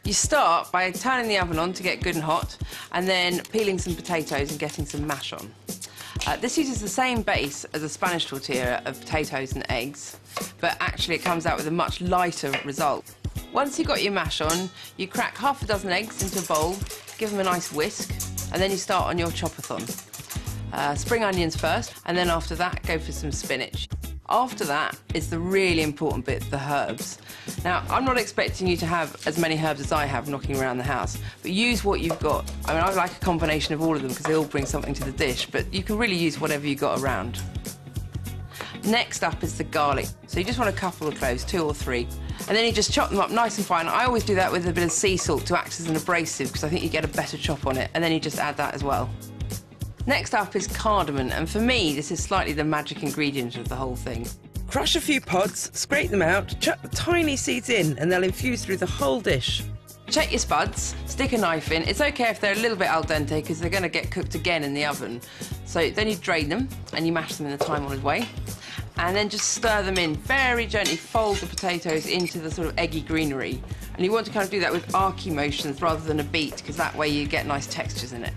You start by turning the oven on to get good and hot, and then peeling some potatoes and getting some mash on. This uses the same base as a Spanish tortilla of potatoes and eggs, but actually it comes out with a much lighter result. Once you've got your mash on, you crack half a dozen eggs into a bowl, give them a nice whisk, and then you start on your chop-a-thon. Spring onions first, and then after that, go for some spinach. After that is the really important bit, the herbs. Now, I'm not expecting you to have as many herbs as I have knocking around the house, but use what you've got. I mean, I like a combination of all of them because they all bring something to the dish, but you can really use whatever you've got around. Next up is the garlic. So you just want a couple of cloves, 2 or 3, and then you just chop them up nice and fine. I always do that with a bit of sea salt to act as an abrasive because I think you get a better chop on it, and then you just add that as well. Next up is cardamom, and for me, this is slightly the magic ingredient of the whole thing. Crush a few pods, scrape them out, chuck the tiny seeds in, and they'll infuse through the whole dish. Check your spuds, stick a knife in. It's okay if they're a little bit al dente because they're going to get cooked again in the oven. So then you drain them and you mash them in the time-honoured way. And then just stir them in very gently, fold the potatoes into the sort of eggy greenery. And you want to kind of do that with archy motions rather than a beat, because that way you get nice textures in it.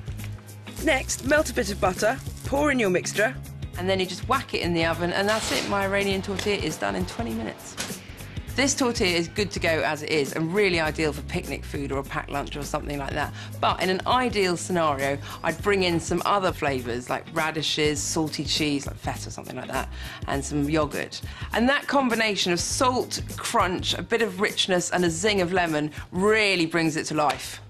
Next, melt a bit of butter, pour in your mixture, and then you just whack it in the oven, and that's it. My Iranian tortilla is done in 20 minutes. This tortilla is good to go as it is, and really ideal for picnic food or a packed lunch or something like that. But in an ideal scenario, I'd bring in some other flavours like radishes, salty cheese, like feta or something like that, and some yoghurt. And that combination of salt, crunch, a bit of richness, and a zing of lemon really brings it to life.